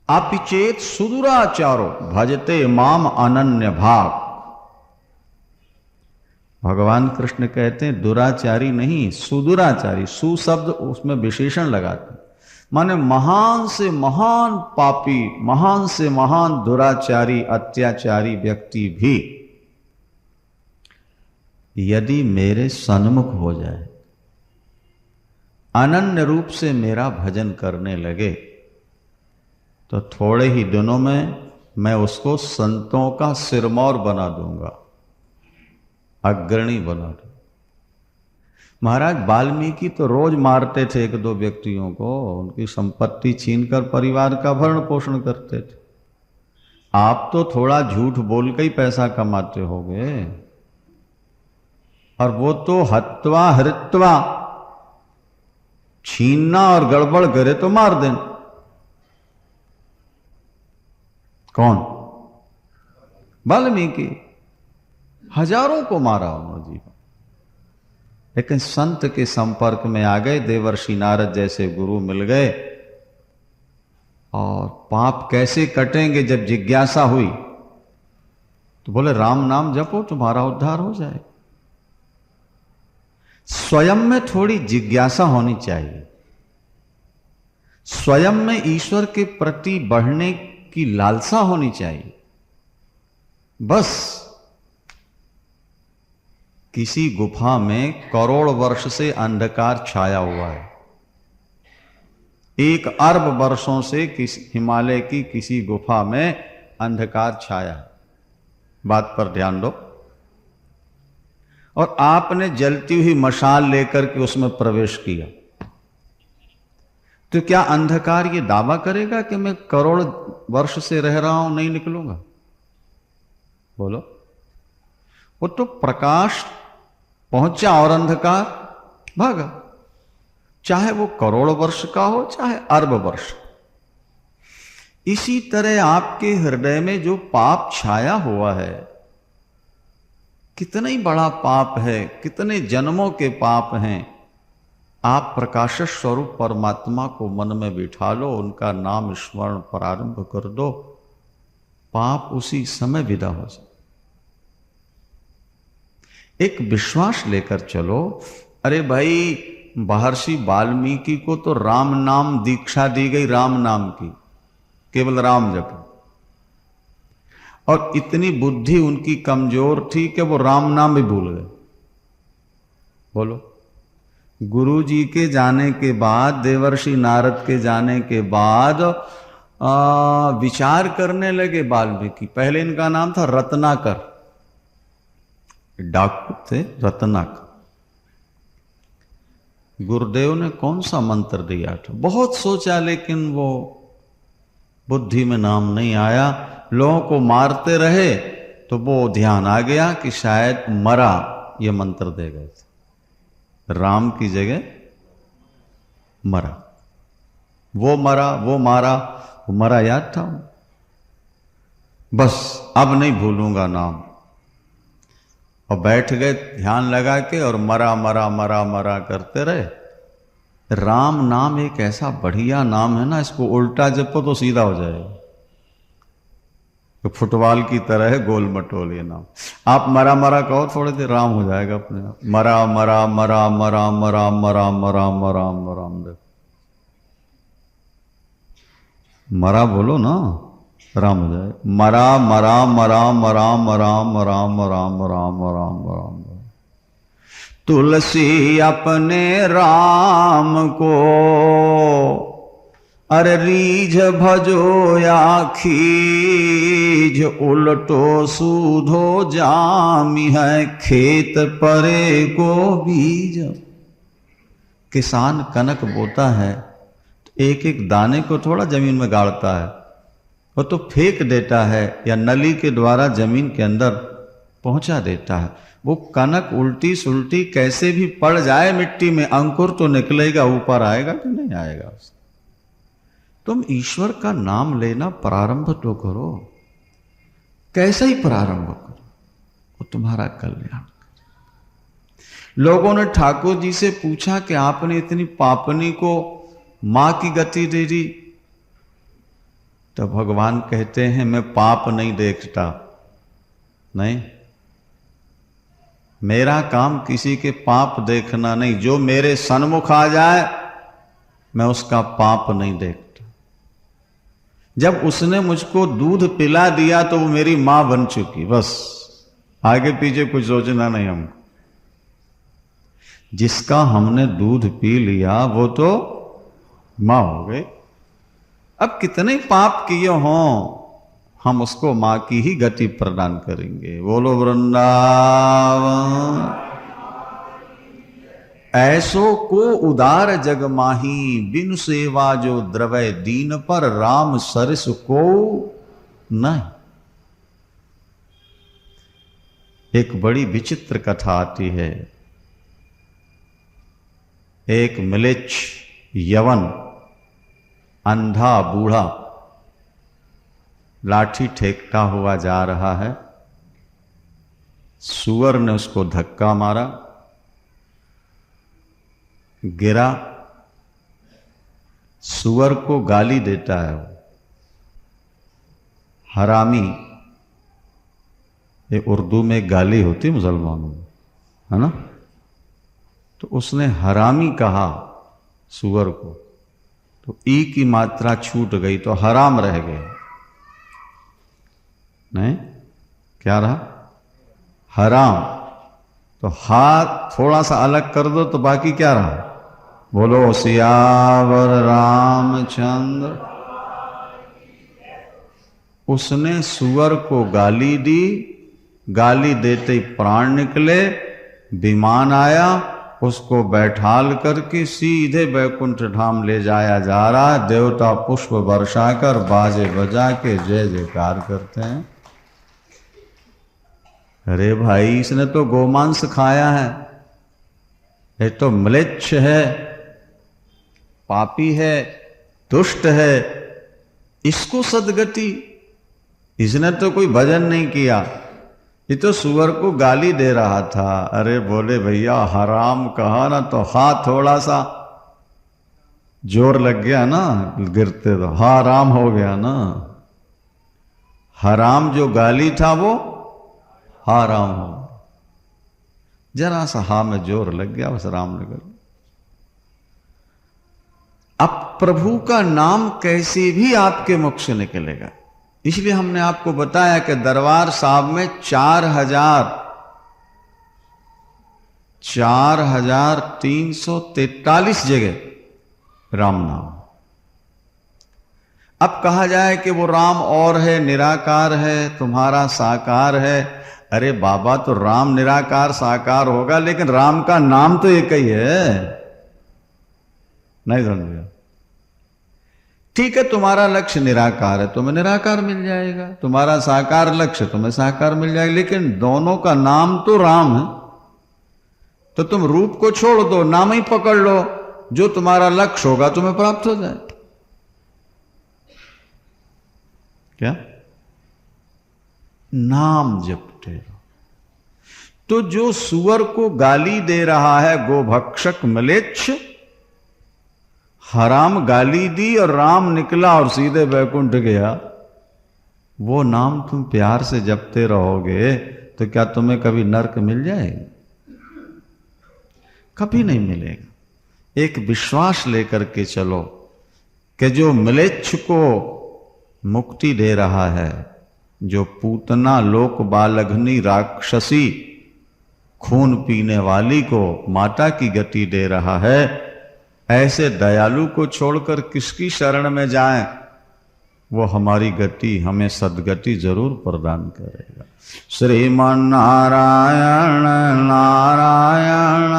अपिचेत सुदुराचारो भजते माम अनन्य भाव। भगवान कृष्ण कहते हैं दुराचारी नहीं, सुदुराचारी। सु शब्द उसमें विशेषण लगाते हैं, माने महान से महान पापी, महान से महान दुराचारी, अत्याचारी व्यक्ति भी यदि मेरे सन्मुख हो जाए, अनन्य रूप से मेरा भजन करने लगे, तो थोड़े ही दिनों में मैं उसको संतों का सिरमौर बना दूंगा, अग्रणी बना दूंगा। महाराज वाल्मीकि तो रोज मारते थे एक दो व्यक्तियों को, उनकी संपत्ति छीनकर परिवार का भरण पोषण करते थे। आप तो थोड़ा झूठ बोल के ही पैसा कमाते होगे, और वो तो हत्वा हृत्वा, छीनना और गड़बड़ करे तो मार देना। कौन? वाल्मीकि। हजारों को मारा उन्होंने जीवन, लेकिन संत के संपर्क में आ गए, देवर्षि नारद जैसे गुरु मिल गए, और पाप कैसे कटेंगे जब जिज्ञासा हुई, तो बोले राम नाम जपो तुम्हारा उद्धार हो जाए। स्वयं में थोड़ी जिज्ञासा होनी चाहिए, स्वयं में ईश्वर के प्रति बढ़ने की लालसा होनी चाहिए। बस किसी गुफा में करोड़ वर्ष से अंधकार छाया हुआ है, 1 अरब वर्षों से हिमालय की किसी गुफा में अंधकार छाया है, बात पर ध्यान दो। और आपने जलती हुई मशाल लेकर के उसमें प्रवेश किया, तो क्या अंधकार ये दावा करेगा कि मैं करोड़ वर्ष से रह रहा हूं, नहीं निकलूंगा? बोलो। वो तो प्रकाश पहुंचा और अंधकार भागा, चाहे वो करोड़ वर्ष का हो चाहे अरब वर्ष। इसी तरह आपके हृदय में जो पाप छाया हुआ है, कितना ही बड़ा पाप है, कितने जन्मों के पाप हैं, आप प्रकाश स्वरूप परमात्मा को मन में बिठा लो, उनका नाम स्मरण प्रारंभ कर दो, पाप उसी समय विदा हो जाए। एक विश्वास लेकर चलो, अरे भाई महर्षि वाल्मीकि को तो राम नाम दीक्षा दी गई, राम नाम की, केवल राम जपो, और इतनी बुद्धि उनकी कमजोर थी कि वो राम नाम भी भूल गए। बोलो। गुरु जी के जाने के बाद, देवर्षि नारद के जाने के बाद विचार करने लगे वाल्मीकि। पहले इनका नाम था रत्नाकर, डाकू थे रत्नाकर। गुरुदेव ने कौन सा मंत्र दिया था, बहुत सोचा, लेकिन वो बुद्धि में नाम नहीं आया। लोगों को मारते रहे तो वो ध्यान आ गया कि शायद मरा ये मंत्र दे गए थे, राम की जगह मरा। वो मरा, वो मारा, वो मरा याद था, बस अब नहीं भूलूंगा नाम। और बैठ गए ध्यान लगा के, और मरा मरा मरा मरा करते रहे। राम नाम एक ऐसा बढ़िया नाम है ना, इसको उल्टा जपो तो सीधा हो जाएगा। तो फुटबॉल की तरह है, गोल मटोल ये नाम। आप मरा मरा कहो, थोड़े देर राम हो जाएगा अपने आप। मरा मरा मरा मरा मरा मरा मरा मरा मरा, देखो मरा बोलो ना, राम हो जाए। मरा मरा मरा मरा मरा मरा मरा मरा मरा मरा। तुलसी अपने राम को अरे रीझ भजो या खीझ, उलटो सूधो जामी है, खेत परे को बीज। किसान कनक बोता है तो एक एक दाने को थोड़ा जमीन में गाड़ता है, वो तो फेंक देता है या नली के द्वारा जमीन के अंदर पहुंचा देता है। वो कनक उल्टी सुल्टी कैसे भी पड़ जाए मिट्टी में, अंकुर तो निकलेगा, ऊपर आएगा कि नहीं आएगा। तुम ईश्वर का नाम लेना प्रारंभ तो करो, कैसे ही प्रारंभ करो, वो तुम्हारा कल्याण। लोगों ने ठाकुर जी से पूछा कि आपने इतनी पापनी को मां की गति दे दी, तो भगवान कहते हैं मैं पाप नहीं देखता, नहीं, मेरा काम किसी के पाप देखना नहीं, जो मेरे सन्मुख आ जाए मैं उसका पाप नहीं देखता। जब उसने मुझको दूध पिला दिया तो वो मेरी मां बन चुकी, बस आगे पीछे कुछ सोचना नहीं हमको। जिसका हमने दूध पी लिया वो तो मां हो गई। अब कितने पाप किए हों हम उसको मां की ही गति प्रदान करेंगे। बोलो वृंदावन। ऐसो को उदार जग माही, बिन सेवा जो द्रवय दीन पर, राम सरस को नहीं। एक बड़ी विचित्र कथा आती है। एक म्लेच्छ यवन अंधा बूढ़ा लाठी ठेकता हुआ जा रहा है। सूअर ने उसको धक्का मारा, गिरा। सूअर को गाली देता है वो, हरामी। ये उर्दू में गाली होती मुसलमानों में, है ना। तो उसने हरामी कहा सूअर को, तो ई की मात्रा छूट गई तो हराम रह गए। नहीं, क्या रहा? हराम। तो हाथ थोड़ा सा अलग कर दो तो बाकी क्या रहा? बोलो सियावर रामचंद्र। उसने सूअर को गाली दी, गाली देते ही प्राण निकले। विमान आया, उसको बैठाल करके सीधे बैकुंठ धाम ले जाया जा रहा है। देवता पुष्प वर्षा कर, बाजे बजा के जय जयकार करते हैं। अरे भाई, इसने तो गोमांस खाया है, ये तो म्लेच्छ है, पापी है, दुष्ट है, इसको सदगति। इसने तो कोई भजन नहीं किया, ये तो सुअर को गाली दे रहा था। अरे बोले भैया हराम कहा ना, तो हाथ थोड़ा सा जोर लग गया ना, गिरते तो हराम हो गया ना। हराम जो गाली था वो हराम हो, जरा सा हा में जोर लग गया, बस राम निकल। अब प्रभु का नाम कैसे भी आपके मुख से निकलेगा। इसलिए हमने आपको बताया कि दरबार साहब में 4,343 जगह राम नाम। अब कहा जाए कि वो राम और है, निराकार है, तुम्हारा साकार है। अरे बाबा, तो राम निराकार साकार होगा, लेकिन राम का नाम तो एक ही है। नहीं समझ? ठीक है, तुम्हारा लक्ष्य निराकार है, तुम्हें निराकार मिल जाएगा। तुम्हारा साकार लक्ष्य, तुम्हें साकार मिल जाएगा। लेकिन दोनों का नाम तो राम है। तो तुम रूप को छोड़ दो, नाम ही पकड़ लो, जो तुम्हारा लक्ष्य होगा तुम्हें प्राप्त हो जाए। क्या? नाम जपते रहो। तो जो सुअर को गाली दे रहा है, गोभक्षक म्लेच्छ, हराम गाली दी और राम निकला और सीधे बैकुंठ गया। वो नाम तुम प्यार से जपते रहोगे तो क्या तुम्हें कभी नरक मिल जाएगा? कभी नहीं मिलेगा। एक विश्वास लेकर के चलो कि जो म्लेच्छ को मुक्ति दे रहा है, जो पूतना लोक बालघनी राक्षसी खून पीने वाली को माता की गति दे रहा है, ऐसे दयालु को छोड़कर किसकी शरण में जाएं? वो हमारी गति, हमें सदगति जरूर प्रदान करेगा। श्रीमन नारायण नारायण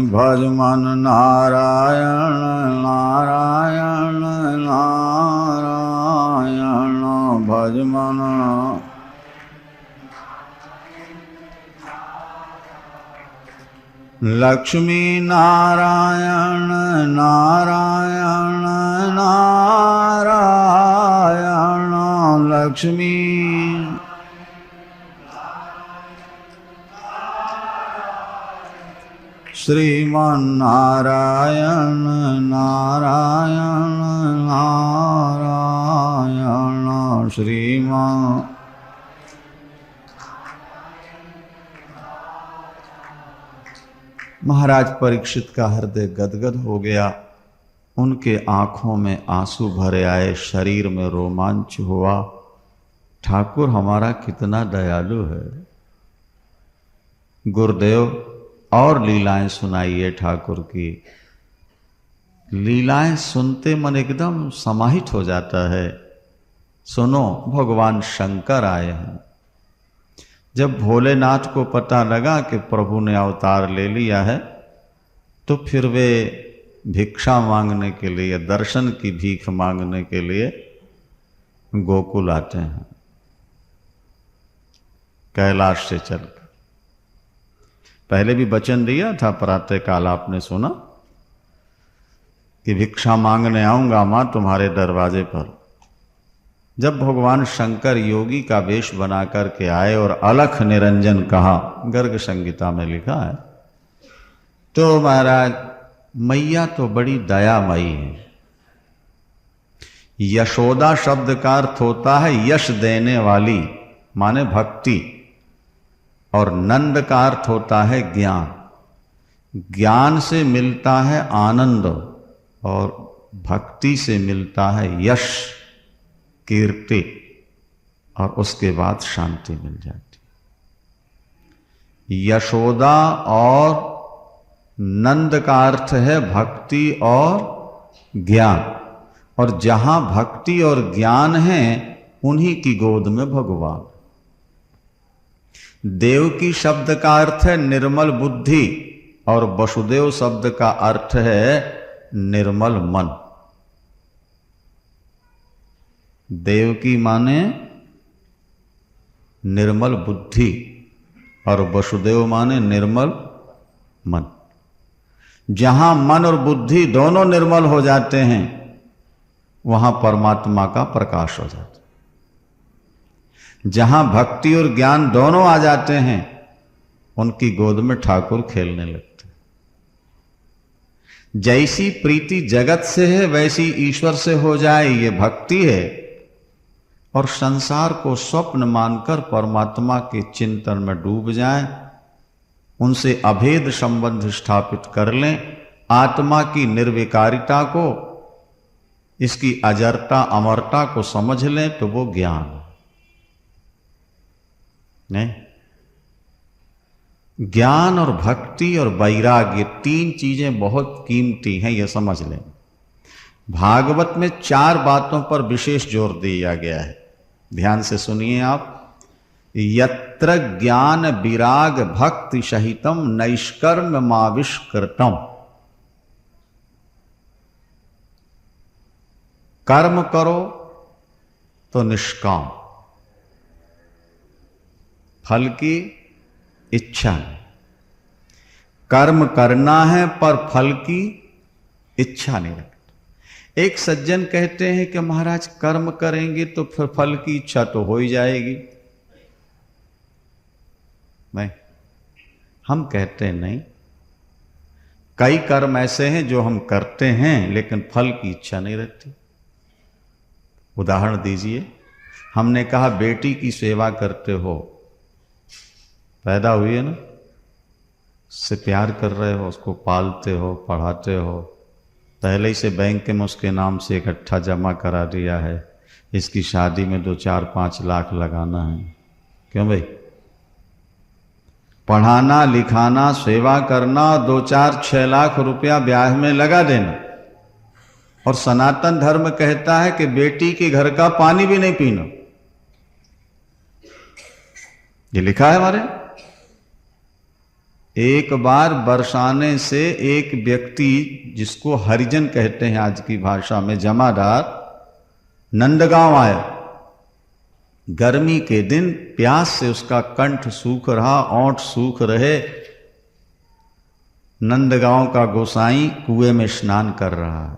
भज मन नारायण नारायण नारायण भज मन। लक्ष्मी नारायण नारायण नारायण लक्ष्मी श्रीमन्नारायण नारायण नारायण श्रीमान। महाराज परीक्षित का हृदय गदगद हो गया, उनके आंखों में आंसू भरे आए, शरीर में रोमांच हुआ। ठाकुर हमारा कितना दयालु है। गुरुदेव और लीलाएं सुनाइए ठाकुर की। लीलाएं सुनते मन एकदम समाहित हो जाता है। सुनो, भगवान शंकर आए हैं। जब भोलेनाथ को पता लगा कि प्रभु ने अवतार ले लिया है, तो फिर वे भिक्षा मांगने के लिए, दर्शन की भीख मांगने के लिए गोकुल आते हैं, कैलाश से चलकर। पहले भी वचन दिया था, प्रातः काल आपने सुना कि भिक्षा मांगने आऊंगा मां तुम्हारे दरवाजे पर। जब भगवान शंकर योगी का वेश बना करके आए और अलख निरंजन कहा, गर्ग संगीता में लिखा है, तो महाराज मैया तो बड़ी दयामयी है। यशोदा शब्द का अर्थ होता है यश देने वाली, माने भक्ति, और नंद का अर्थ होता है ज्ञान। ज्ञान से मिलता है आनंद और भक्ति से मिलता है यश, कीर्ति, और उसके बाद शांति मिल जाती। यशोदा और नंद का अर्थ है भक्ति और ज्ञान, और जहां भक्ति और ज्ञान है उन्हीं की गोद में भगवान। देवकी शब्द का अर्थ है निर्मल बुद्धि, और वसुदेव शब्द का अर्थ है निर्मल मन। देवकी माने निर्मल बुद्धि और वसुदेव माने निर्मल मन। जहां मन और बुद्धि दोनों निर्मल हो जाते हैं, वहां परमात्मा का प्रकाश हो जाता है। जहां भक्ति और ज्ञान दोनों आ जाते हैं, उनकी गोद में ठाकुर खेलने लगते हैं। जैसी प्रीति जगत से है वैसी ईश्वर से हो जाए, ये भक्ति है। और संसार को स्वप्न मानकर परमात्मा के चिंतन में डूब जाएं, उनसे अभेद संबंध स्थापित कर लें, आत्मा की निर्विकारिता को, इसकी अजरता अमरता को समझ लें, तो वो ज्ञान है। नहीं, ज्ञान और भक्ति और वैराग्य तीन चीजें बहुत कीमती हैं, यह समझ लें। भागवत में 4 बातों पर विशेष जोर दिया गया है, ध्यान से सुनिए आप। यत्र ज्ञान विराग भक्ति सहितम नैष्कर्म माविष्कृतम। कर्म करो तो निष्काम, फल की इच्छा नहीं। कर्म करना है पर फल की इच्छा नहीं रखना। एक सज्जन कहते हैं कि महाराज कर्म करेंगे तो फिर फल की इच्छा तो हो ही जाएगी। नहीं, हम कहते हैं नहीं। कई कर्म ऐसे हैं जो हम करते हैं लेकिन फल की इच्छा नहीं रहती। उदाहरण दीजिए, हमने कहा बेटी की सेवा करते हो, पैदा हुई है ना, उससे प्यार कर रहे हो, उसको पालते हो, पढ़ाते हो, पहले ही से बैंक में उसके नाम से इकट्ठा जमा करा दिया है, इसकी शादी में 2-4-5 लाख लगाना है। क्यों भाई? पढ़ाना लिखाना सेवा करना, 2-4-6 लाख रुपया ब्याह में लगा देना। और सनातन धर्म कहता है कि बेटी के घर का पानी भी नहीं पीना। ये लिखा है हमारे। एक बार बरसाने से एक व्यक्ति, जिसको हरिजन कहते हैं आज की भाषा में, जमादार, नंदगांव आया। गर्मी के दिन प्यास से उसका कंठ सूख रहा, ओंठ सूख रहे। नंदगांव का गोसाई कुएं में स्नान कर रहा है,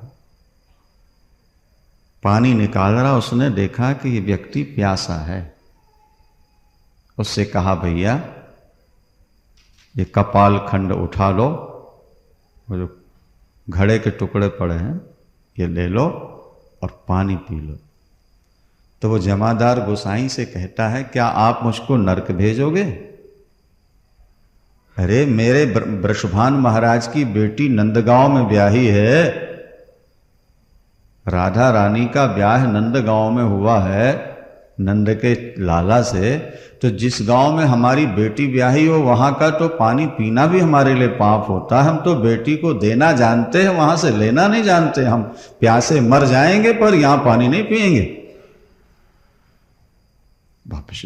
पानी निकाल रहा। उसने देखा कि ये व्यक्ति प्यासा है। उससे कहा, भैया ये कपाल खंड उठा लो वो जो घड़े के टुकड़े पड़े हैं ये ले लो और पानी पी लो। तो वो जमादार गोसाई से कहता है, क्या आप मुझको नरक भेजोगे? अरे मेरे वृषभान महाराज की बेटी नंदगांव में ब्याही है, राधा रानी का ब्याह नंदगांव में हुआ है नंद के लाला से। तो जिस गांव में हमारी बेटी ब्याही हो वहां का तो पानी पीना भी हमारे लिए पाप होता है। हम तो बेटी को देना जानते हैं, वहां से लेना नहीं जानते। हम प्यासे मर जाएंगे पर यहां पानी नहीं पिएंगे। वापस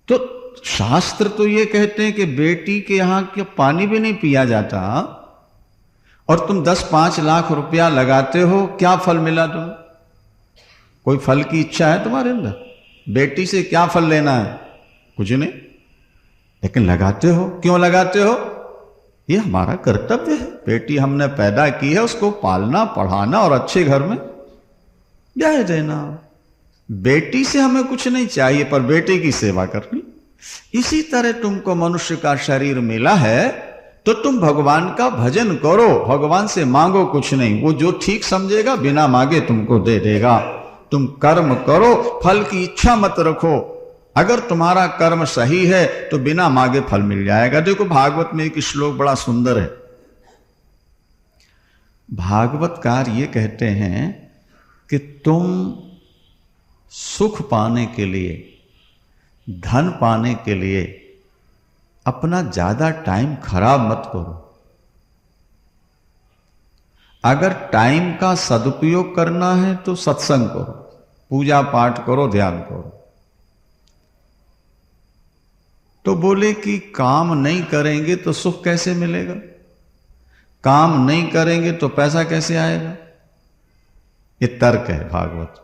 तो शास्त्र तो ये कहते हैं कि बेटी के यहां क्या पानी भी नहीं पिया जाता, और तुम 10-5 लाख रुपया लगाते हो, क्या फल मिला तुम्हें? कोई फल की इच्छा है तुम्हारे अंदर? बेटी से क्या फल लेना है? कुछ नहीं, लेकिन लगाते हो। क्यों लगाते हो? ये हमारा कर्तव्य है। बेटी हमने पैदा की है, उसको पालना पढ़ाना और अच्छे घर में ब्याह देना। बेटी से हमें कुछ नहीं चाहिए पर बेटी की सेवा करनी। इसी तरह तुमको मनुष्य का शरीर मिला है तो तुम भगवान का भजन करो, भगवान से मांगो कुछ नहीं, वो जो ठीक समझेगा बिना मांगे तुमको दे देगा। तुम कर्म करो, फल की इच्छा मत रखो। अगर तुम्हारा कर्म सही है तो बिना मांगे फल मिल जाएगा। देखो भागवत में एक श्लोक बड़ा सुंदर है। भागवतकार ये कहते हैं कि तुम सुख पाने के लिए, धन पाने के लिए अपना ज्यादा टाइम खराब मत करो। अगर टाइम का सदुपयोग करना है तो सत्संग करो, पूजा पाठ करो, ध्यान करो। तो बोले कि काम नहीं करेंगे तो सुख कैसे मिलेगा? काम नहीं करेंगे तो पैसा कैसे आएगा? ये तर्क है भागवत।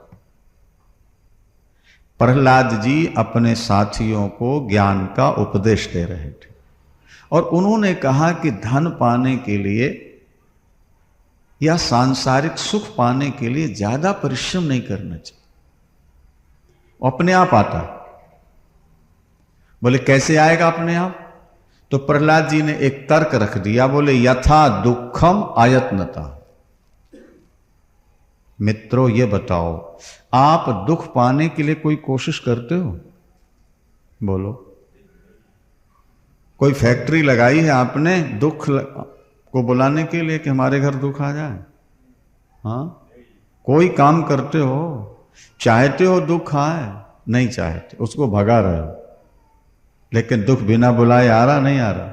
प्रहलाद जी अपने साथियों को ज्ञान का उपदेश दे रहे थे और उन्होंने कहा कि धन पाने के लिए या सांसारिक सुख पाने के लिए ज्यादा परिश्रम नहीं करना चाहिए, अपने आप आता। बोले कैसे आएगा अपने आप? तो प्रहलाद जी ने एक तर्क रख दिया, बोले यथा दुखम आयत्नता। मित्रों ये बताओ, आप दुख पाने के लिए कोई कोशिश करते हो? बोलो। कोई फैक्ट्री लगाई है आपने दुख को बुलाने के लिए कि हमारे घर दुख आ जाए? हाँ, कोई काम करते हो? चाहते हो दुख आए? नहीं चाहते, उसको भगा रहे हो। लेकिन दुख बिना बुलाए आ रहा नहीं आ रहा।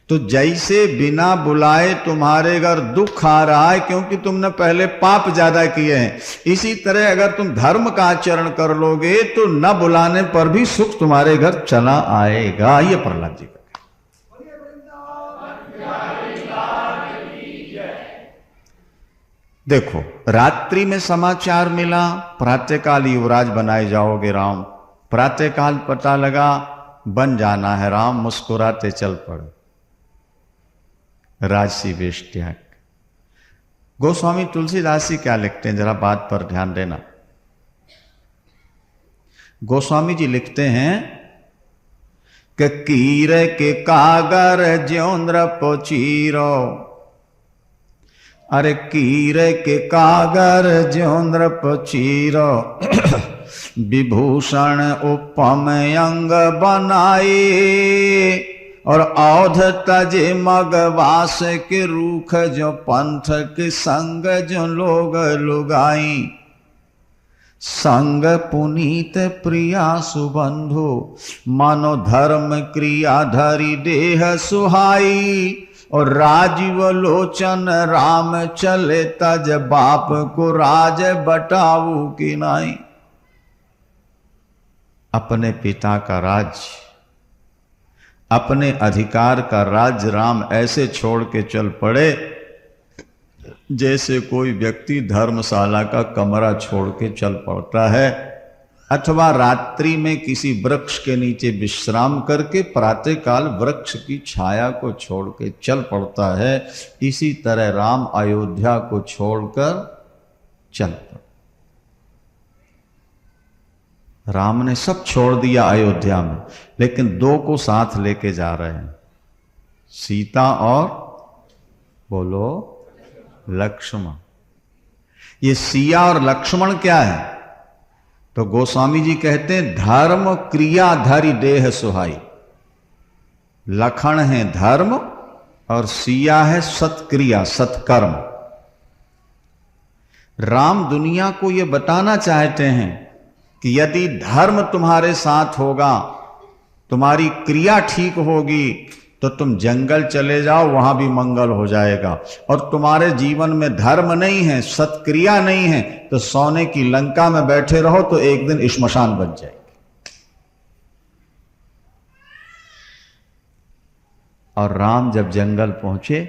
तो जैसे बिना बुलाए तुम्हारे घर दुख आ रहा है क्योंकि तुमने पहले पाप ज्यादा किए हैं, इसी तरह अगर तुम धर्म का आचरण कर लोगे तो न बुलाने पर भी सुख तुम्हारे घर चला आएगा। ये प्रहलाद जी का। देखो रात्रि में समाचार मिला, प्रातःकाल युवराज बनाए जाओगे राम। प्रातःकाल पता लगा बन जाना है राम, मुस्कुराते चल पड़े। राजसी वेश त्याग। गोस्वामी तुलसीदास जी क्या लिखते हैं, जरा बात पर ध्यान देना। गोस्वामी जी लिखते हैं कि कीर के कागर ज्योंद्र पोचीरो। अरे कीर के कागर ज्योंद्र पोचीरो, विभूषण उपम अंग बनाए। और औध तजे मगवास के रूख, जो पंथ के संग जो लोग लुगाई। संग पुनीत प्रिया सुबंधु, मानो धर्म क्रिया धरी देह सुहाई। और राजीव लोचन राम चले, तज बाप को राज बटाऊ की नाई। अपने पिता का राज, अपने अधिकार का राज्य राम ऐसे छोड़ के चल पड़े जैसे कोई व्यक्ति धर्मशाला का कमरा छोड़ के चल पड़ता है, अथवा रात्रि में किसी वृक्ष के नीचे विश्राम करके प्रातःकाल वृक्ष की छाया को छोड़ के चल पड़ता है। इसी तरह राम अयोध्या को छोड़कर चल पड़े। राम ने सब छोड़ दिया अयोध्या में, लेकिन दो को साथ लेके जा रहे हैं। सीता और बोलो लक्ष्मण। ये सिया और लक्ष्मण क्या है? तो गोस्वामी जी कहते हैं धर्म क्रिया धरि देह सुहाई। लखन है धर्म और सिया है सत्क्रिया सत्कर्म। राम दुनिया को यह बताना चाहते हैं कि यदि धर्म तुम्हारे साथ होगा, तुम्हारी क्रिया ठीक होगी, तो तुम जंगल चले जाओ, वहां भी मंगल हो जाएगा। और तुम्हारे जीवन में धर्म नहीं है, सत्क्रिया नहीं है, तो सोने की लंका में बैठे रहो तो एक दिन श्मशान बन जाएगी। और राम जब जंगल पहुंचे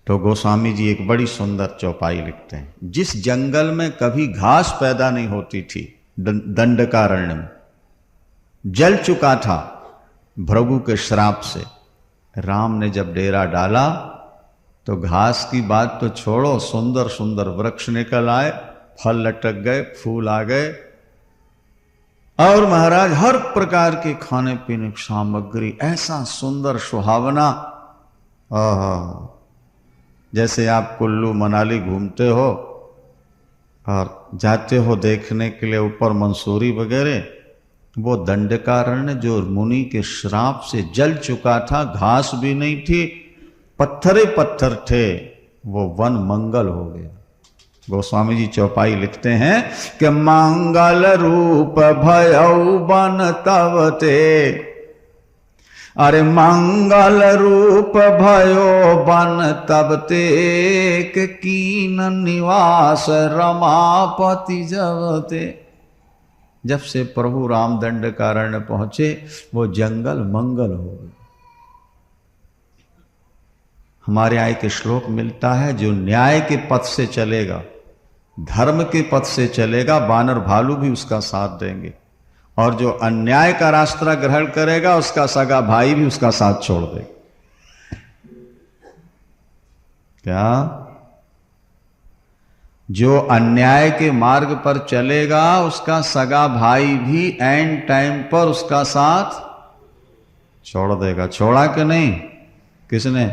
तो गोस्वामी जी एक बड़ी सुंदर चौपाई लिखते हैं। जिस जंगल में कभी घास पैदा नहीं होती थी, दंडकारण्य में जल चुका था भृगु के श्राप से, राम ने जब डेरा डाला तो घास की बात तो छोड़ो, सुंदर सुंदर वृक्ष निकल आए, फल लटक गए, फूल आ गए, और महाराज हर प्रकार के खाने पीने की सामग्री, ऐसा सुंदर सुहावना। जैसे आप कुल्लू मनाली घूमते हो और जाते हो देखने के लिए ऊपर मंसूरी वगैरह, वो दंडकारण्य जो मुनि के श्राप से जल चुका था, घास भी नहीं थी, पत्थरे पत्थर थे, वो वन मंगल हो गया। गोस्वामी जी चौपाई लिखते हैं कि मंगल रूप भयउ बन तब ते, अरे मंगल रूप भयो बन तब ते, के कीन निवास रमापति जबते। जब से प्रभु राम दंडकारण्य पहुंचे वो जंगल मंगल हो गए। हमारे यहाँ एक श्लोक मिलता है, जो न्याय के पथ से चलेगा, धर्म के पथ से चलेगा, बानर भालू भी उसका साथ देंगे, और जो अन्याय का रास्ता ग्रहण करेगा उसका सगा भाई भी उसका साथ छोड़ देगा। क्या? जो अन्याय के मार्ग पर चलेगा उसका सगा भाई भी एंड टाइम पर उसका साथ छोड़ देगा। छोड़ा कि नहीं? किसने?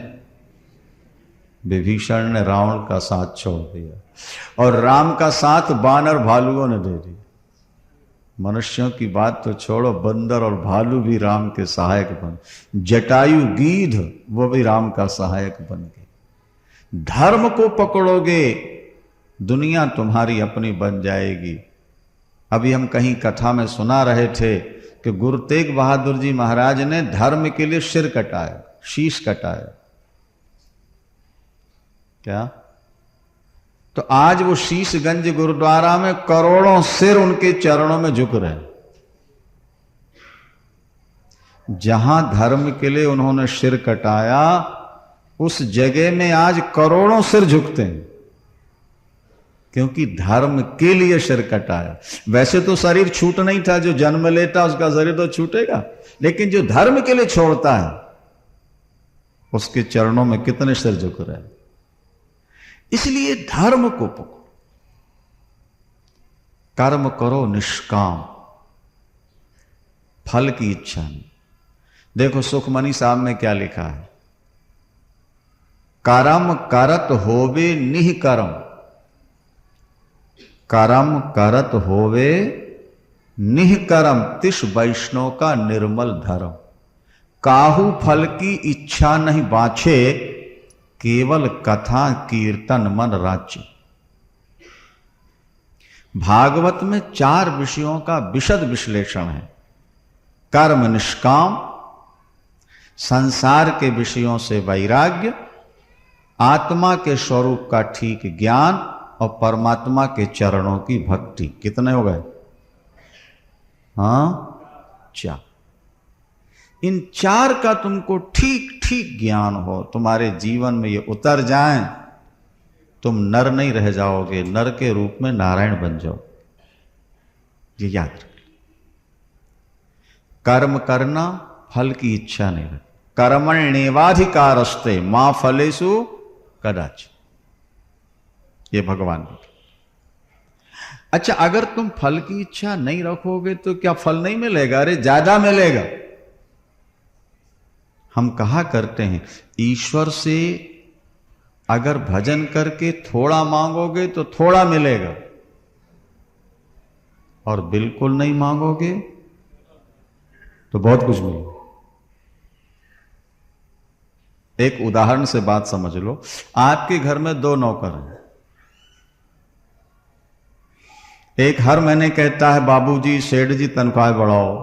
विभीषण ने रावण का साथ छोड़ दिया, और राम का साथ बानर भालुओं ने दे दिया। मनुष्यों की बात तो छोड़ो, बंदर और भालू भी राम के सहायक बन, जटायु गीध वो भी राम का सहायक बन गए। धर्म को पकड़ोगे दुनिया तुम्हारी अपनी बन जाएगी। अभी हम कहीं कथा में सुना रहे थे कि गुरु तेग बहादुर जी महाराज ने धर्म के लिए सिर कटाया, शीश कटाया। क्या? तो आज वो शीशगंज गुरुद्वारा में करोड़ों सिर उनके चरणों में झुक रहे हैं। जहां धर्म के लिए उन्होंने सिर कटाया, उस जगह में आज करोड़ों सिर झुकते हैं, क्योंकि धर्म के लिए सिर कटाया। वैसे तो शरीर छूट नहीं था, जो जन्म लेता उसका शरीर तो छूटेगा, लेकिन जो धर्म के लिए छोड़ता है उसके चरणों में कितने सिर झुक रहे हैं। इसलिए धर्म को पकड़ो, कर्म करो निष्काम, फल की इच्छा नहीं। देखो सुखमनी साहब में क्या लिखा है, कर्म करत होवे निह कर्म, कर्म करत होवे निह कर्म, तिस वैष्णव का निर्मल धर्म। काहू फल की इच्छा नहीं बाछे, केवल कथा कीर्तन मन राज्य। भागवत में 4 विषयों का विशद विश्लेषण है। कर्म निष्काम, संसार के विषयों से वैराग्य, आत्मा के स्वरूप का ठीक ज्ञान और परमात्मा के चरणों की भक्ति। कितने हो गए? हाँ, 4। इन 4 का तुमको ठीक ठीक ज्ञान हो, तुम्हारे जीवन में ये उतर जाएं, तुम नर नहीं रह जाओगे, नर के रूप में नारायण बन जाओ। ये याद रख। कर्म करना, फल की इच्छा नहीं रख। कर्मण्येवाधिकारस्ते मां फलेषु कदाचित्। ये भगवान ने। अच्छा, अगर तुम फल की इच्छा नहीं रखोगे तो क्या फल नहीं मिलेगा? अरे ज्यादा मिलेगा। हम कहा करते हैं ईश्वर से अगर भजन करके थोड़ा मांगोगे तो थोड़ा मिलेगा, और बिल्कुल नहीं मांगोगे तो बहुत कुछ मिलेगा। एक उदाहरण से बात समझ लो। आपके घर में 2 नौकर हैं। एक हर महीने कहता है बाबूजी सेठ जी तनख्वाह बढ़ाओ,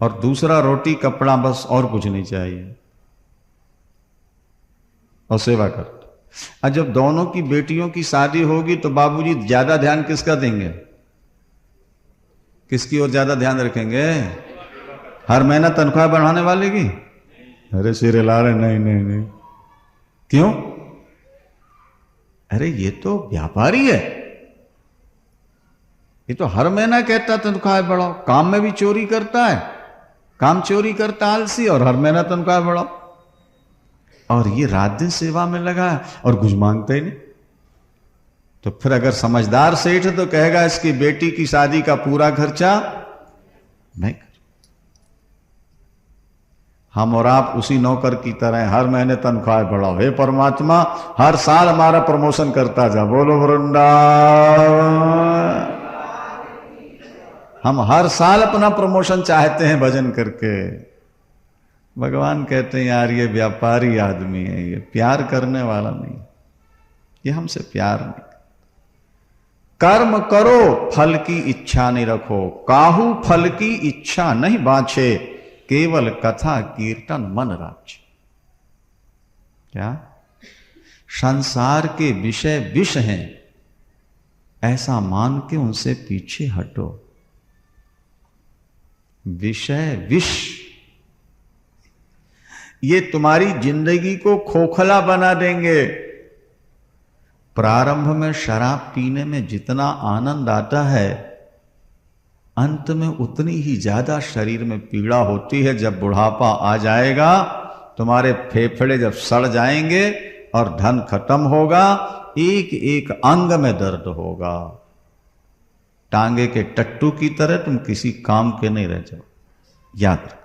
और दूसरा रोटी कपड़ा बस और कुछ नहीं चाहिए और सेवा करता। और जब दोनों की बेटियों की शादी होगी तो बाबूजी ज्यादा ध्यान किसका देंगे? किसकी ओर ज्यादा ध्यान रखेंगे? हर महीना तनख्वाह बढ़ाने वाले की? अरे सिरे ला रहे, नहीं नहीं नहीं। क्यों? अरे ये तो व्यापारी है, ये तो हर महीना कहता तनख्वाह बढ़ाओ, काम में भी चोरी करता है, काम चोरी करता आलसी, और हर महीना तनख्वाह बढ़ाओ। और ये रात दिन सेवा में लगा है और कुछ मांगता ही नहीं। तो फिर अगर समझदार सेठ है तो कहेगा इसकी बेटी की शादी का पूरा खर्चा मैं कर। हम और आप उसी नौकर की तरह हर महीने तनख्वाह बढ़ाओ। हे परमात्मा हर साल हमारा प्रमोशन करता जा। बोलो वृंदावन। हम हर साल अपना प्रमोशन चाहते हैं भजन करके। भगवान कहते हैं यार ये व्यापारी आदमी है, ये प्यार करने वाला नहीं, ये हमसे प्यार नहीं। कर्म करो फल की इच्छा नहीं रखो, काहू फल की इच्छा नहीं बाछे, केवल कथा कीर्तन मन राचे। क्या? संसार के विषय विष हैं, ऐसा मान के उनसे पीछे हटो। विषय विष ये तुम्हारी जिंदगी को खोखला बना देंगे। प्रारंभ में शराब पीने में जितना आनंद आता है, अंत में उतनी ही ज्यादा शरीर में पीड़ा होती है। जब बुढ़ापा आ जाएगा, तुम्हारे फेफड़े जब सड़ जाएंगे और धन खत्म होगा, एक एक अंग में दर्द होगा। टांगे के टट्टू की तरह तुम किसी काम के नहीं रह जाओ। याद रखो,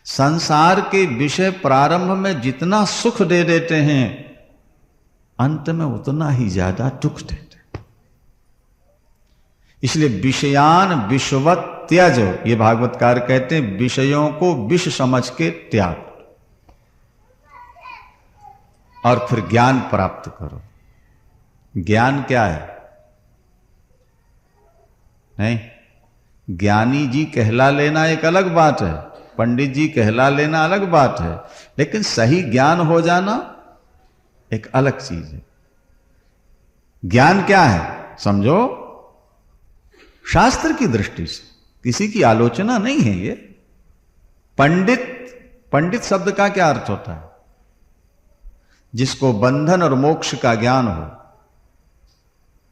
संसार के विषय प्रारंभ में जितना सुख दे देते हैं, अंत में उतना ही ज्यादा दुख देते हैं। इसलिए विषयान विषवत त्याज, ये भागवतकार कहते हैं विषयों को विष समझ के त्याग, और फिर ज्ञान प्राप्त करो। ज्ञान क्या है? नहीं, ज्ञानी जी कहला लेना एक अलग बात है, पंडित जी कहला लेना अलग बात है, लेकिन सही ज्ञान हो जाना एक अलग चीज है। ज्ञान क्या है समझो, शास्त्र की दृष्टि से, किसी की आलोचना नहीं है ये। पंडित शब्द का क्या अर्थ होता है? जिसको बंधन और मोक्ष का ज्ञान हो।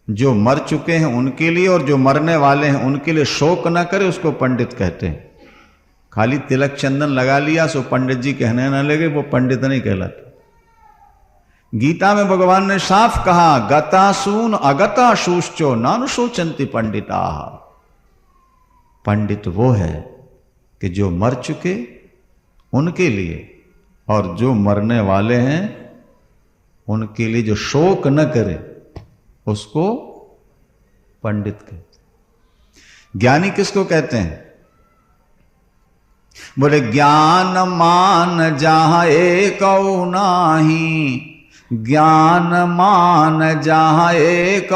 जो मर चुके हैं उनके लिए और जो मरने वाले हैं उनके लिए शोक न करे, उसको पंडित कहते हैं। खाली तिलक चंदन लगा लिया सो पंडित जी कहने न लगे, वो पंडित नहीं कहलाता। गीता में भगवान ने साफ कहा, गतासून अगताशूश्चो नानुशोचन्ति पंडिता। पंडित वो है कि जो मर चुके उनके लिए और जो मरने वाले हैं उनके लिए जो शोक न करे, उसको पंडित कहते। ज्ञानी किसको कहते हैं? बोले ज्ञान मान जहां एक नाही, ज्ञान मान जहां एक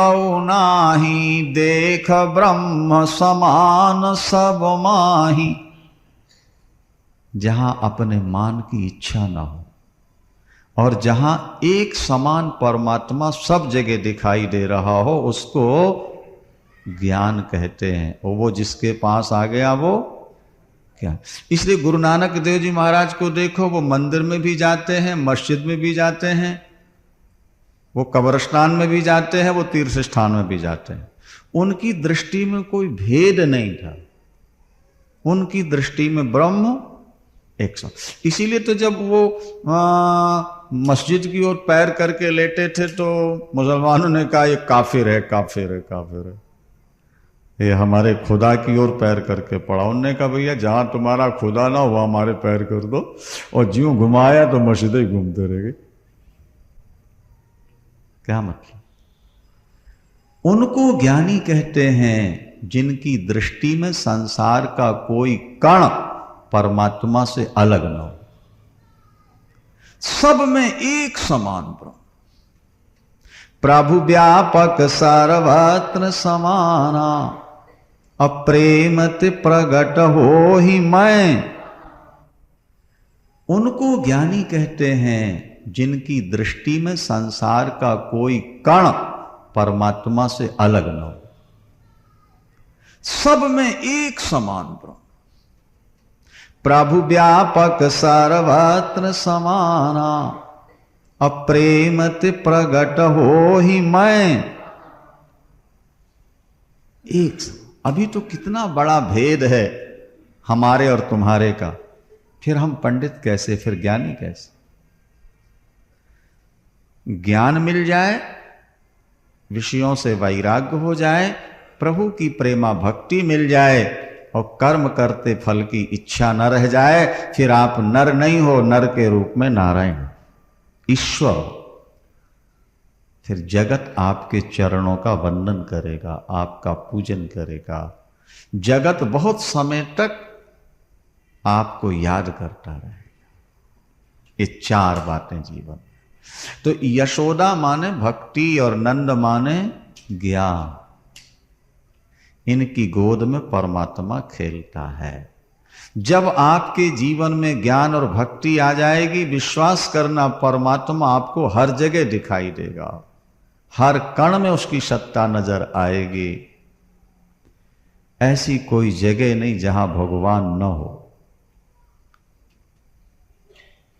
नाही, देख ब्रह्म समान सब माही। जहां अपने मान की इच्छा ना हो और जहां एक समान परमात्मा सब जगह दिखाई दे रहा हो, उसको ज्ञान कहते हैं। और वो जिसके पास आ गया वो क्या। इसलिए गुरु नानक देव जी महाराज को देखो, वो मंदिर में भी जाते हैं, मस्जिद में भी जाते हैं, वो कब्रिस्तान में भी जाते हैं, वो तीर्थ स्थान में भी जाते हैं। उनकी दृष्टि में कोई भेद नहीं था, उनकी दृष्टि में ब्रह्म एक साथ। इसीलिए तो जब वो मस्जिद की ओर पैर करके लेटे थे तो मुसलमानों ने कहा ये काफिर है, काफिर है, काफिर है। ये हमारे खुदा की ओर पैर करके पड़ा। उनने कहा भैया जहां तुम्हारा खुदा ना हुआ हमारे पैर कर दो, और ज्यों घुमाया तो मस्जिदें घूमते रह गए। क्या मतलब? उनको ज्ञानी कहते हैं जिनकी दृष्टि में संसार का कोई कण परमात्मा से अलग न हो, सब में एक समान ब्रह्म। प्रभु व्यापक सर्वत्र समाना, अप्रेमति प्रगट हो ही मैं। उनको ज्ञानी कहते हैं जिनकी दृष्टि में संसार का कोई कण परमात्मा से अलग न हो, सब में एक समान ब्रह्म। प्रभु व्यापक सर्वत्र समाना, अप्रेमति प्रगट हो ही मैं। एक। अभी तो कितना बड़ा भेद है हमारे और तुम्हारे का, फिर हम पंडित कैसे, फिर ज्ञानी कैसे? ज्ञान मिल जाए, विषयों से वैराग्य हो जाए, प्रभु की प्रेमा भक्ति मिल जाए और कर्म करते फल की इच्छा न रह जाए, फिर आप नर नहीं हो, नर के रूप में नारायण ईश्वर। फिर जगत आपके चरणों का वंदन करेगा, आपका पूजन करेगा। जगत बहुत समय तक आपको याद करता रहेगा। ये चार बातें जीवन। तो यशोदा माने भक्ति और नंद माने ज्ञान। इनकी गोद में परमात्मा खेलता है। जब आपके जीवन में ज्ञान और भक्ति आ जाएगी, विश्वास करना परमात्मा आपको हर जगह दिखाई देगा, हर कण में उसकी सत्ता नजर आएगी। ऐसी कोई जगह नहीं जहां भगवान न हो।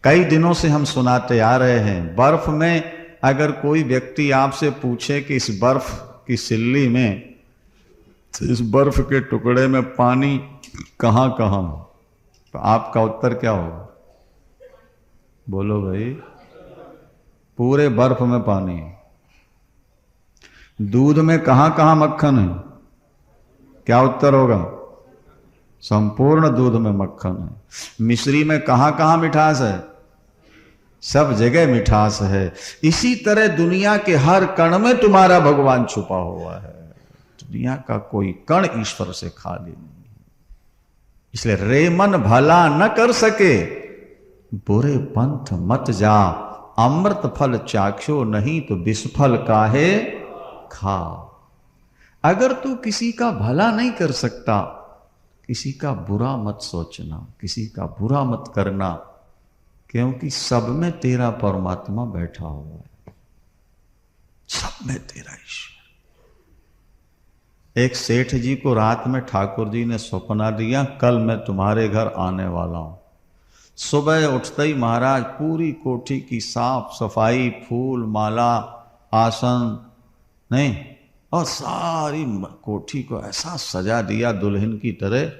कई दिनों से हम सुनाते आ रहे हैं, बर्फ में अगर कोई व्यक्ति आपसे पूछे कि इस बर्फ की सिल्ली में, इस बर्फ के टुकड़े में पानी कहां कहां, तो आपका उत्तर क्या होगा? बोलो भाई। पूरे बर्फ में पानी है। दूध में कहां कहां मक्खन है? क्या उत्तर होगा? संपूर्ण दूध में मक्खन है। मिश्री में कहां कहां मिठास है? सब जगह मिठास है। इसी तरह दुनिया के हर कण में तुम्हारा भगवान छुपा हुआ है। दुनिया का कोई कण ईश्वर से खाली नहीं। इसलिए रे मन भला न कर सके, बुरे पंथ मत जा। अमृत फल चाख्यो नहीं तो विषफल काहे खा। अगर तू किसी का भला नहीं कर सकता, किसी का बुरा मत सोचना, किसी का बुरा मत करना, क्योंकि सब में तेरा परमात्मा बैठा हुआ है। सब में तेरा ईश्वर। एक सेठ जी को रात में ठाकुर जी ने सपना दिया, कल मैं तुम्हारे घर आने वाला हूं। सुबह उठते ही महाराज पूरी कोठी की साफ सफाई, फूल माला, आसन नहीं, और सारी कोठी को ऐसा सजा दिया दुल्हन की तरह,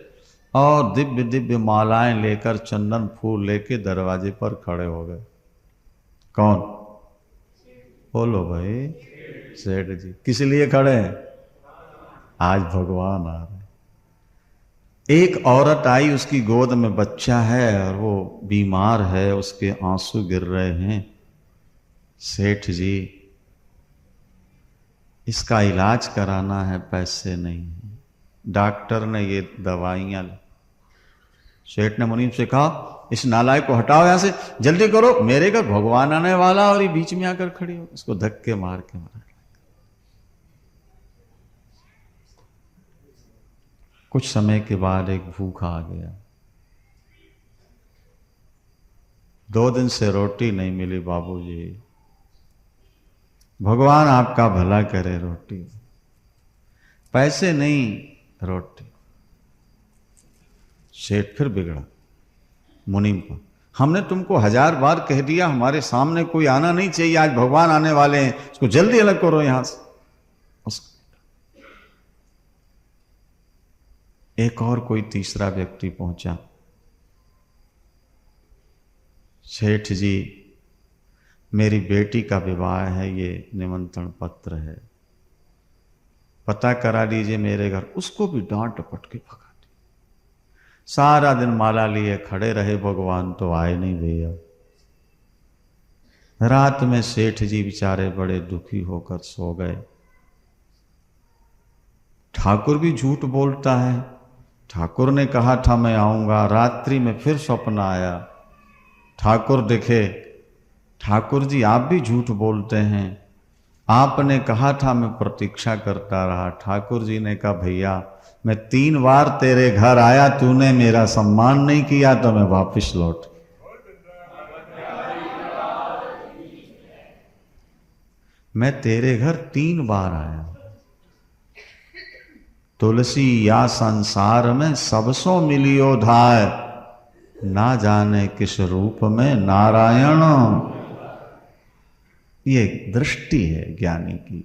और दिव्य दिव्य मालाएं लेकर, चंदन फूल लेके दरवाजे पर खड़े हो गए। कौन? बोलो भाई। सेठ जी। किस लिए खड़े हैं? आज भगवान आ रहे। एक औरत आई, उसकी गोद में बच्चा है और वो बीमार है, उसके आंसू गिर रहे हैं। सेठ जी, इसका इलाज कराना है, पैसे नहीं है। डॉक्टर ने ये दवाइयां ली। सेठ ने मुनीम से कहा, इस नालायक को हटाओ यहां से, जल्दी करो, मेरे घर भगवान आने वाला, और ये बीच में आकर खड़ी हो। इसको धक्के मार के मारा। कुछ समय के बाद एक भूखा आ गया। 2 दिन से रोटी नहीं मिली बाबूजी। भगवान आपका भला करे। रोटी, पैसे नहीं, रोटी। सेठ फिर बिगड़ा मुनीम पर, हमने तुमको 1000 बार कह दिया, हमारे सामने कोई आना नहीं चाहिए, आज भगवान आने वाले हैं, इसको जल्दी अलग करो यहां से। एक और कोई तीसरा व्यक्ति पहुंचा। सेठ जी, मेरी बेटी का विवाह है, ये निमंत्रण पत्र है, पता करा लीजिए मेरे घर। उसको भी डांट डपट के भगा दी। सारा दिन माला लिए खड़े रहे भगवान, तो आए नहीं भैया। रात में सेठ जी बेचारे बड़े दुखी होकर सो गए। ठाकुर भी झूठ बोलता है। ठाकुर ने कहा था मैं आऊंगा, रात्रि में फिर स्वप्न आया, ठाकुर दिखे। ठाकुर जी आप भी झूठ बोलते हैं, आपने कहा था मैं प्रतीक्षा करता रहा। ठाकुर जी ने कहा भैया मैं 3 बार तेरे घर आया, तूने मेरा सम्मान नहीं किया तो मैं वापस लौट। मैं तेरे घर 3 बार आया। तुलसी या संसार में सबसो मिलियो धाय, ना जाने किस रूप में नारायण। ये दृष्टि है ज्ञानी की,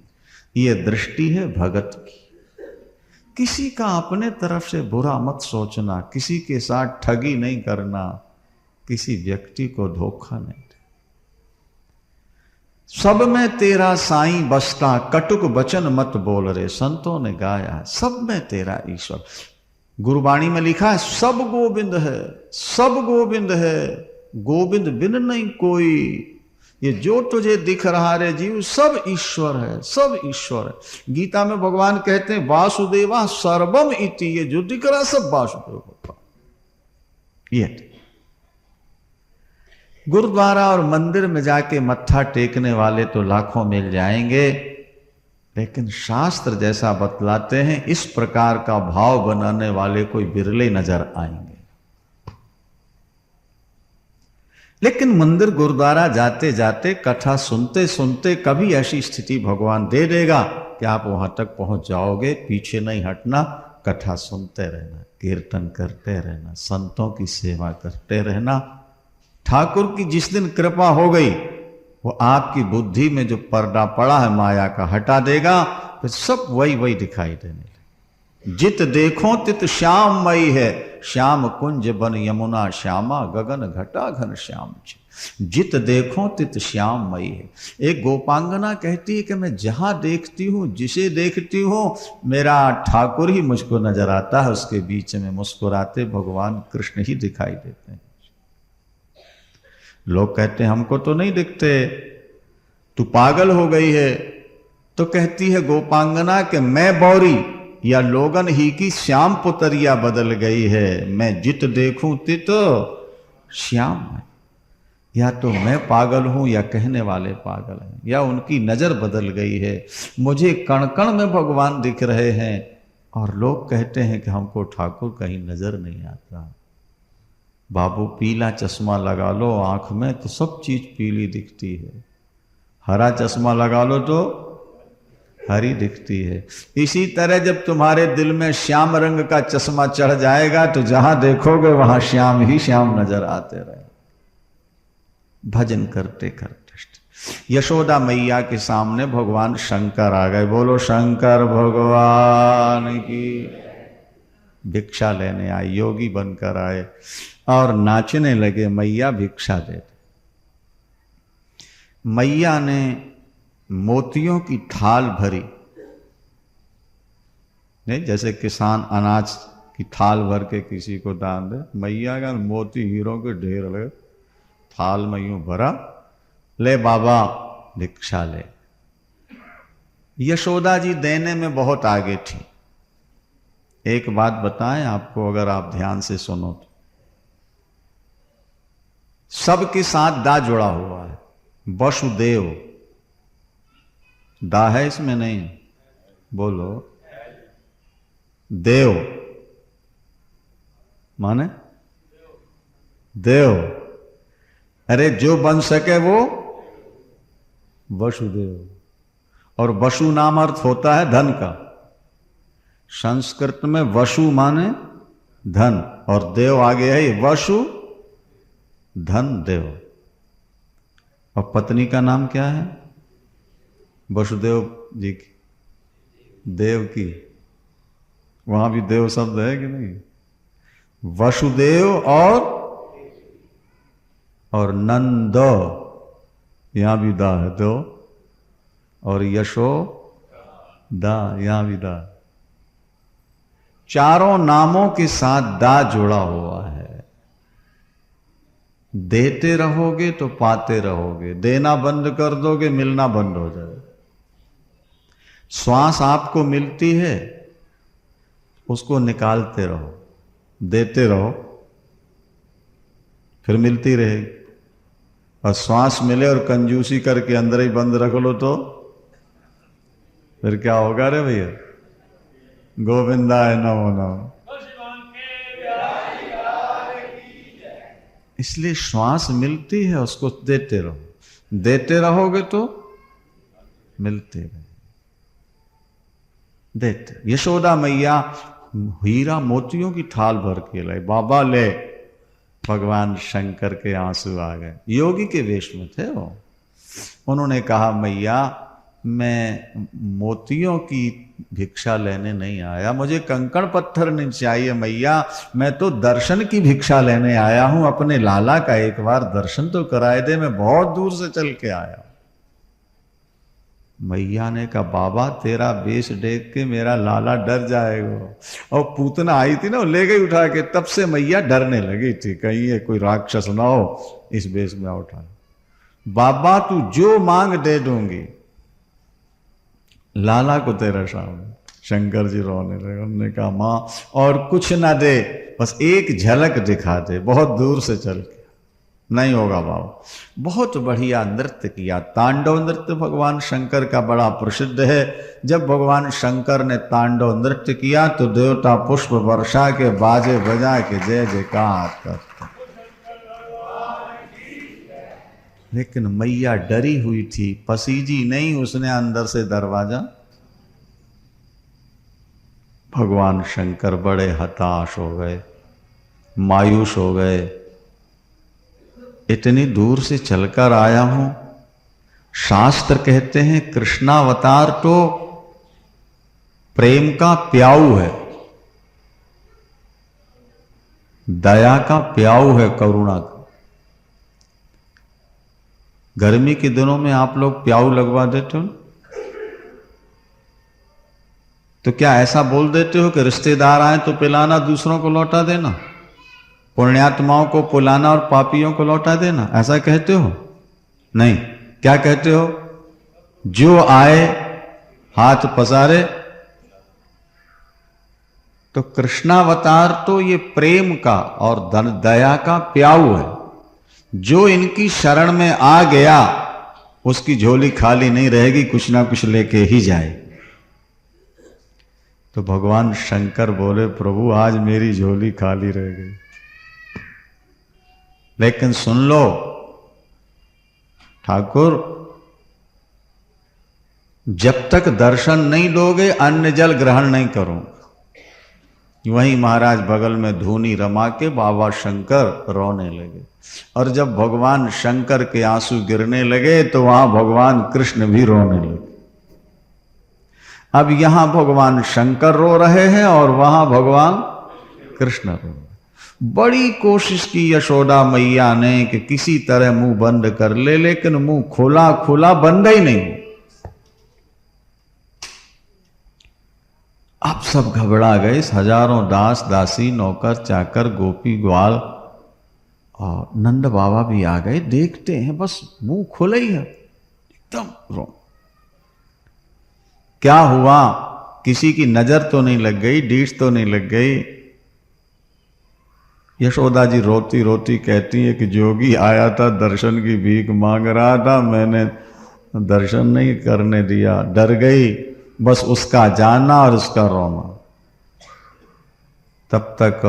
ये दृष्टि है भगत की। किसी का अपने तरफ से बुरा मत सोचना, किसी के साथ ठगी नहीं करना, किसी व्यक्ति को धोखा नहीं देना। सब में तेरा साईं बसता, कटुक वचन मत बोल रे, संतों ने गाया। सब में तेरा ईश्वर। गुरुवाणी में लिखा है सब गोविंद है, सब गोविंद है, गोविंद बिन नहीं कोई। ये जो तुझे दिख रहा रे जीव सब ईश्वर है, सब ईश्वर है। गीता में भगवान कहते हैं वासुदेवा सर्वम इति, ये जो दिख रहा सब वासुदेव होता। ये गुरुद्वारा और मंदिर में जाके मत्था टेकने वाले तो लाखों मिल जाएंगे, लेकिन शास्त्र जैसा बतलाते हैं इस प्रकार का भाव बनाने वाले कोई बिरले नजर आएंगे। लेकिन मंदिर गुरुद्वारा जाते जाते कथा सुनते सुनते कभी ऐसी स्थिति भगवान दे देगा कि आप वहां तक पहुंच जाओगे। पीछे नहीं हटना, कथा सुनते रहना, कीर्तन करते रहना, संतों की सेवा करते रहना। ठाकुर की जिस दिन कृपा हो गई वो आपकी बुद्धि में जो पर्दा पड़ा है माया का हटा देगा, फिर सब वही वही दिखाई देने लगे। जित देखो तित श्याममयी है, श्याम कुंज बन यमुना श्यामा, गगन घटा घन श्याम। जित देखो तित श्याममयी है। एक गोपांगना कहती है कि मैं जहां देखती हूं, जिसे देखती हूं, मेरा ठाकुर ही मुझको नजर आता है। उसके बीच में मुस्कुराते भगवान कृष्ण ही दिखाई देते हैं। लोग कहते हैं हमको तो नहीं दिखते, तू पागल हो गई है। तो कहती है गोपांगना कि मैं बौरी या लोगन ही की श्याम पुतरिया बदल गई है। मैं जित देखूं तित श्याम है। या तो मैं पागल हूं या कहने वाले पागल हैं, या उनकी नजर बदल गई है। मुझे कण कण में भगवान दिख रहे हैं और लोग कहते हैं कि हमको ठाकुर कहीं नजर नहीं आता। बाबू पीला चश्मा लगा लो आंख में तो सब चीज पीली दिखती है, हरा चश्मा लगा लो तो हरी दिखती है। इसी तरह जब तुम्हारे दिल में श्याम रंग का चश्मा चढ़ जाएगा तो जहां देखोगे वहां श्याम ही श्याम नजर आते रहे। भजन करते करते यशोदा मैया के सामने भगवान शंकर आ गए। बोलो शंकर भगवान की। भिक्षा लेने आए, योगी बनकर आए और नाचने लगे, मैया भिक्षा देते। मैया ने मोतियों की थाल भरी, नहीं जैसे किसान अनाज की थाल भर के किसी को दान दे, मैया का मोती हीरों के ढेर लगे, थाल में यूं भरा, ले बाबा भिक्षा ले। यशोदा जी देने में बहुत आगे थी। एक बात बताएं आपको, अगर आप ध्यान से सुनो तो सबके साथ दा जुड़ा हुआ है। वसुदेव दा है इसमें नहीं, बोलो देव माने देव। अरे जो बन सके वो वसुदेव। और वसु नाम अर्थ होता है धन का। संस्कृत में वसु माने धन और देव आगे है वसु धन देव। और पत्नी का नाम क्या है? वसुदेव जी की, देव की। वहां भी देव शब्द है कि नहीं? वसुदेव और नंद, यहां भी दा है दो। और यशो दा, यहां भी दा। चारों नामों के साथ दा जुड़ा हुआ है। देते रहोगे तो पाते रहोगे, देना बंद कर दोगे मिलना बंद हो जाए। श्वास आपको मिलती है, उसको निकालते रहो, देते रहो, फिर मिलती रहेगी। और श्वास मिले और कंजूसी करके अंदर ही बंद रख लो तो फिर क्या होगा रे भैया? गोविंदा है नमो नमो। इसलिए श्वास मिलती है, उसको देते रहो, देते रहोगे तो मिलते रहे। देते। यशोदा मैया हीरा मोतियों की थाल भर के लाई, बाबा ले, भगवान शंकर के आंसू आ गए। योगी के वेश में थे वो। उन्होंने कहा मैया मैं मोतियों की भिक्षा लेने नहीं आया, मुझे कंकड़ पत्थर नहीं चाहिए मैया, मैं तो दर्शन की भिक्षा लेने आया हूं। अपने लाला का एक बार दर्शन तो कराए दे, मैं बहुत दूर से चल के आया। मैया ने कहा बाबा तेरा वेश देख के मेरा लाला डर जाएगा। और पूतना आई थी ना, वो ले गई उठा के, तब से मैया डरने लगी थी कहीं ये कोई राक्षस ना हो इस वेश में उठा। बाबा तू जो मांग दे दूंगी। लाला को तेरा सामने। शंकर जी रोने लगे। उन्होंने कहा मां और कुछ ना दे, बस एक झलक दिखा दे बहुत दूर से चल के। नहीं होगा बाबा। बहुत बढ़िया नृत्य किया। तांडव नृत्य भगवान शंकर का बड़ा प्रसिद्ध है। जब भगवान शंकर ने तांडव नृत्य किया तो देवता पुष्प वर्षा के बाजे बजा के जय जयकार करते। लेकिन मैया डरी हुई थी, पसीजी नहीं, उसने अंदर से दरवाजा। भगवान शंकर बड़े हताश हो गए, मायूस हो गए। इतनी दूर से चलकर आया हूं। शास्त्र कहते हैं कृष्णावतार तो प्रेम का प्याऊ है, दया का प्याऊ है, करुणा का। गर्मी के दिनों में आप लोग प्याऊ लगवा देते हो, तो क्या ऐसा बोल देते हो कि रिश्तेदार आए तो पिलाना, दूसरों को लौटा देना, पुण्यात्माओं को पिलाना और पापियों को लौटा देना, ऐसा कहते हो? नहीं। क्या कहते हो? जो आए हाथ पसारे। तो कृष्णावतार तो ये प्रेम का और दया का प्याऊ है। जो इनकी शरण में आ गया उसकी झोली खाली नहीं रहेगी, कुछ ना कुछ लेके ही जाए। तो भगवान शंकर बोले प्रभु आज मेरी झोली खाली रह गई, लेकिन सुन लो ठाकुर, जब तक दर्शन नहीं दोगे अन्न जल ग्रहण नहीं करूंगा। वहीं महाराज बगल में धूनी रमा के बाबा शंकर रोने लगे। और जब भगवान शंकर के आंसू गिरने लगे तो वहां भगवान कृष्ण भी रोने लगे। अब यहां भगवान शंकर रो रहे हैं और वहां भगवान कृष्ण रो रहे हैं। बड़ी कोशिश की यशोदा मैया ने कि किसी तरह मुंह बंद कर ले, लेकिन मुंह खोला खोला बंद ही नहीं। अब सब घबरा गए। हजारों दास दासी नौकर चाकर गोपी ग्वाल और नंद बाबा भी आ गए। देखते हैं बस मुंह खुला ही है, एकदम रो। क्या हुआ? किसी की नजर तो नहीं लग गई, डीठ तो नहीं लग गई? यशोदा जी रोती रोती कहती है कि जोगी आया था, दर्शन की भीख मांग रहा था, मैंने दर्शन नहीं करने दिया, डर गई। बस उसका जाना और उसका रोना। तब तक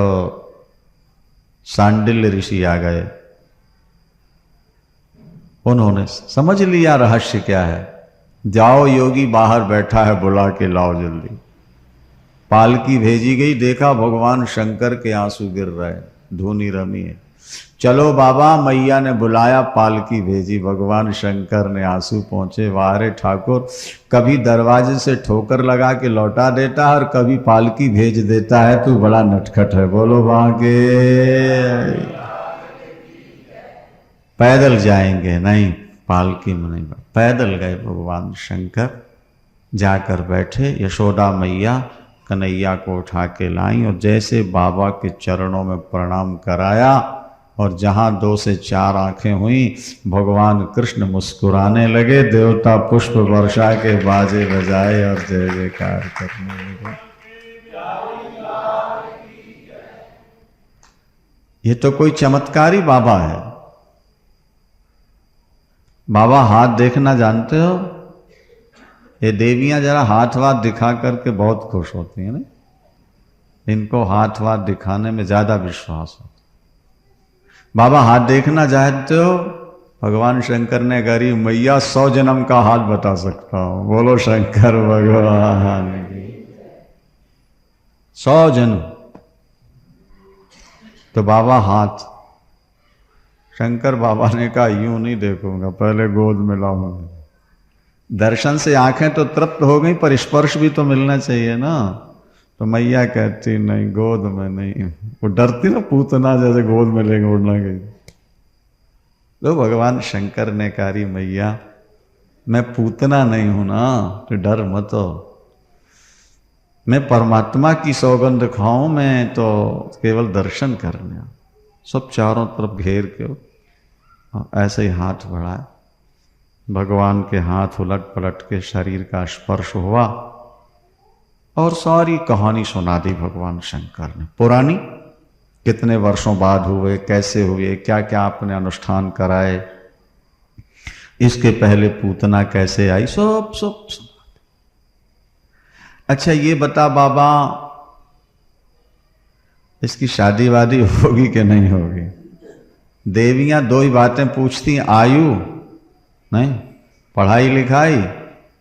सांडिल्य ऋषि आ गए। उन्होंने समझ लिया रहस्य क्या है। जाओ योगी बाहर बैठा है, बुला के लाओ जल्दी। पालकी भेजी गई, देखा भगवान शंकर के आंसू गिर रहे, धूनी रमी है। चलो बाबा, मैया ने बुलाया, पालकी भेजी, भगवान शंकर ने आंसू पहुंचे। वारे ठाकुर, कभी दरवाजे से ठोकर लगा के लौटा देता है और कभी पालकी भेज देता है, तू बड़ा नटखट है। बोलो वहां के पैदल जाएंगे नहीं, पालकी में नहीं, पैदल गए भगवान शंकर। जाकर बैठे। यशोदा मैया कन्हैया को उठा के लाई और जैसे बाबा के चरणों में प्रणाम कराया और जहां 2 से 4 आंखें हुई, भगवान कृष्ण मुस्कुराने लगे, देवता पुष्प वर्षा के बाजे बजाए और जय जयकार करने लगे। ये तो कोई चमत्कारी बाबा है। बाबा हाथ देखना जानते हो? ये देवियां जरा हाथ वाथ दिखा करके बहुत खुश होती हैं ना, इनको हाथ वाथ दिखाने में ज्यादा विश्वास होता। बाबा हाथ देखना चाहते हो? भगवान शंकर ने करी मैया 100 जन्म का हाथ बता सकता हूं। बोलो शंकर भगवान की 100 जन्म। तो बाबा हाथ, शंकर बाबा ने कहा यूं नहीं देखूंगा, पहले गोद में लाऊंगा। दर्शन से आंखें तो तृप्त हो गई, पर स्पर्श भी तो मिलना चाहिए ना। तो मैया कहती नहीं, गोद में नहीं। वो डरती ना पूतना, जैसे गोद में लेंगे उड़ना गई। तो भगवान शंकर ने कहा मैया मैं पूतना नहीं हूं ना, तो डर मत हो। मैं परमात्मा की सौगंध खाऊं, मैं तो केवल दर्शन करने। सब चारों तरफ घेर के ऐसे ही हाथ बढ़ाया। भगवान के हाथ उलट पलट के शरीर का स्पर्श हुआ और सारी कहानी सुना दी भगवान शंकर ने। पुरानी कितने वर्षों बाद हुए, कैसे हुए, क्या क्या आपने अनुष्ठान कराए, इसके पहले पूतना कैसे आई, सब सब सब। अच्छा ये बता बाबा, इसकी शादी वादी होगी कि नहीं होगी? देवियां 2 ही बातें पूछती, आयु नहीं, पढ़ाई लिखाई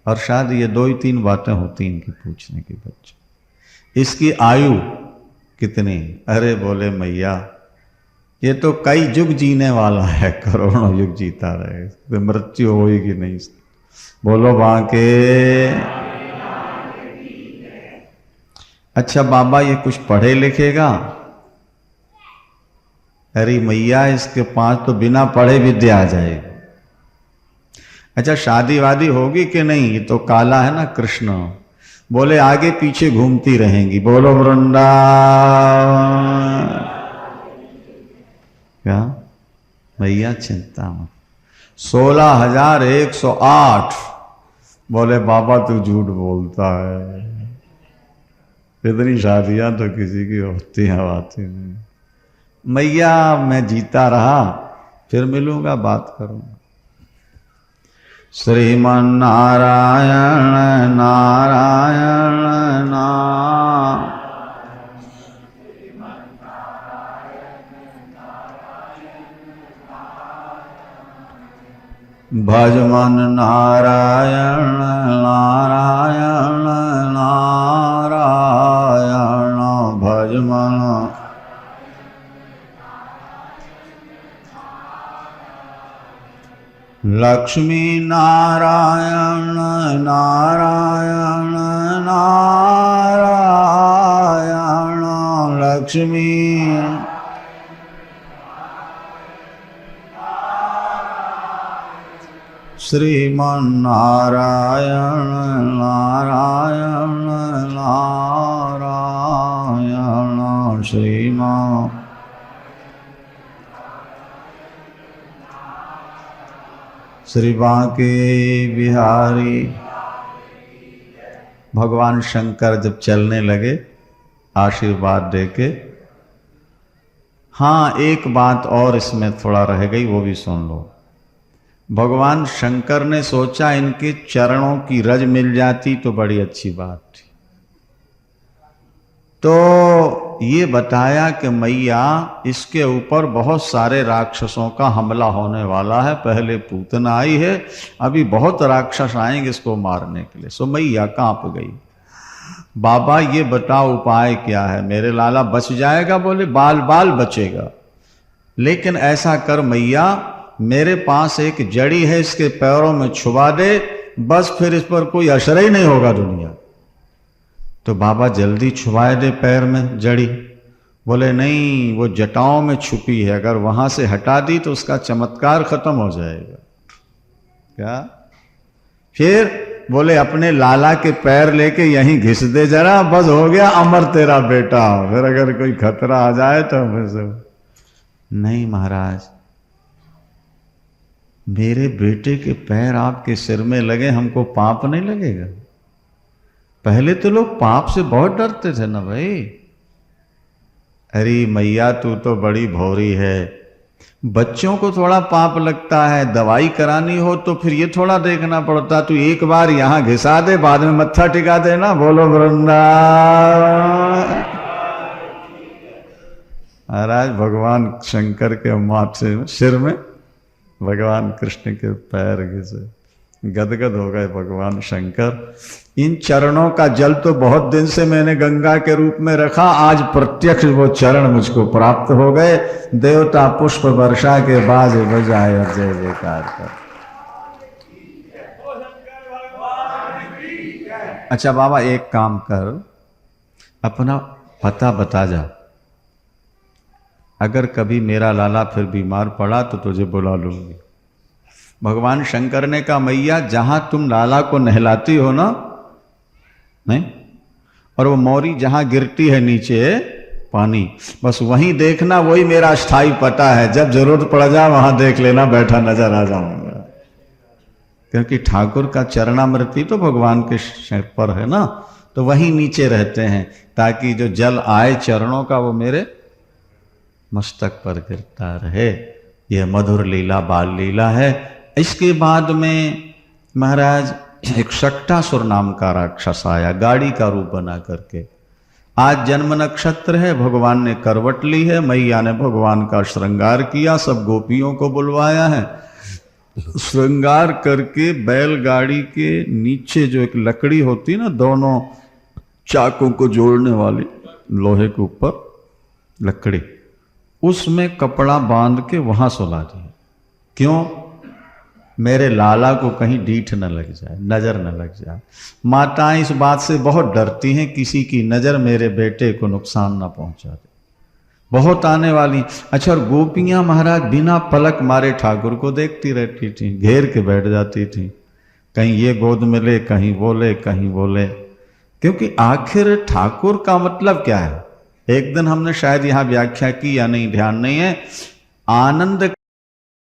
और शादी। ये 2 ही 3 बातें होती इनकी पूछने की बच्चे। इसकी आयु कितनी? अरे बोले मैया ये तो कई युग जीने वाला है, करोड़ों युग जीता रहे, तो मृत्यु होगी नहीं। बोलो बांके। अच्छा बाबा ये कुछ पढ़े लिखेगा? अरे मैया इसके पास तो बिना पढ़े विद्या आ जाएगी। अच्छा शादी वादी होगी कि नहीं? ये तो काला है ना कृष्ण। बोले आगे पीछे घूमती रहेंगी। बोलो वृंदावन। क्या भैया चिंता मत। 16,108। बोले बाबा तू झूठ बोलता है, इतनी शादियां तो किसी की होती हैं, आती नहीं। मैया मैं जीता रहा, फिर मिलूंगा, बात करूंगा। श्रीमन नारायण नारायण भजमन नारायण नारायण नारायण भजमन। लक्ष्मी नारायण नारायण नारायण लक्ष्मी। श्रीमन नारायण नारायण नारायण श्रीमन। श्री बांके बिहारी। भगवान शंकर जब चलने लगे आशीर्वाद देके, हाँ एक बात और इसमें थोड़ा रह गई, वो भी सुन लो। भगवान शंकर ने सोचा इनके चरणों की रज मिल जाती तो बड़ी अच्छी बात थी। तो ये बताया कि मैया इसके ऊपर बहुत सारे राक्षसों का हमला होने वाला है। पहले पूतना आई है, अभी बहुत राक्षस आएंगे इसको मारने के लिए। सो मैया कांप गई। बाबा ये बताओ उपाय क्या है? मेरे लाला बच जाएगा? बोले बाल बाल बचेगा, लेकिन ऐसा कर मैया, मेरे पास एक जड़ी है, इसके पैरों में छुपा दे, बस फिर इस पर कोई असर ही नहीं होगा दुनिया। तो बाबा जल्दी छुपाए दे पैर में जड़ी। बोले नहीं, वो जटाओं में छुपी है, अगर वहां से हटा दी तो उसका चमत्कार खत्म हो जाएगा। क्या? फिर बोले अपने लाला के पैर लेके यहीं घिस दे जरा, बस हो गया अमर तेरा बेटा, फिर अगर कोई खतरा आ जाए तो फिर नहीं महाराज, मेरे बेटे के पैर आपके सिर में लगे, हमको पाप नहीं लगेगा? पहले तो लोग पाप से बहुत डरते थे ना भाई। अरे मैया तू तो बड़ी भौरी है, बच्चों को थोड़ा पाप लगता है, दवाई करानी हो तो फिर ये थोड़ा देखना पड़ता, तू एक बार यहां घिसा दे, बाद में मत्था टिका देना, बोलो वृंदावन। महाराज भगवान शंकर के माथे सिर में भगवान कृष्ण के पैर घिसे, गदगद हो गए भगवान शंकर। इन चरणों का जल तो बहुत दिन से मैंने गंगा के रूप में रखा, आज प्रत्यक्ष वो चरण मुझको प्राप्त हो गए। देवता पुष्प वर्षा के बाज बजाए और जय जयकार कर। अच्छा बाबा एक काम कर, अपना पता बता जा, अगर कभी मेरा लाला फिर बीमार पड़ा तो तुझे बुला लूंगी। भगवान शंकर ने कहा मैया जहां तुम लाला को नहलाती हो ना, नहीं, और वो मौरी जहां गिरती है नीचे पानी, बस वहीं देखना, वही मेरा स्थायी पता है, जब जरूरत पड़ जाए वहां देख लेना, बैठा नजर आ जाऊंगा। क्योंकि ठाकुर का चरणामृति तो भगवान के सिर पर है ना, तो वहीं नीचे रहते हैं, ताकि जो जल आए चरणों का वो मेरे मस्तक पर गिरता रहे। यह मधुर लीला बाल लीला है। इसके बाद में महाराज एक शक्टासुर नाम का राक्षस आया, गाड़ी का रूप बना करके। आज जन्म नक्षत्र है, भगवान ने करवट ली है, मैया ने भगवान का श्रृंगार किया, सब गोपियों को बुलवाया है, श्रृंगार करके बैलगाड़ी के नीचे जो एक लकड़ी होती ना, दोनों चाकों को जोड़ने वाली लोहे के ऊपर लकड़ी, उसमें कपड़ा बांध के वहां सुला दिया। क्यों? मेरे लाला को कहीं डीठ न लग जाए, नजर न लग जाए। माताएं इस बात से बहुत डरती हैं, किसी की नजर मेरे बेटे को नुकसान ना पहुंचा दे, बहुत आने वाली। अच्छा, और गोपियां महाराज बिना पलक मारे ठाकुर को देखती रहती थी, घेर के बैठ जाती थी, कहीं ये गोद में ले, कहीं बोले, कहीं बोले। क्योंकि आखिर ठाकुर का मतलब क्या है? एक दिन हमने शायद यहां व्याख्या की या नहीं, ध्यान नहीं है। आनंद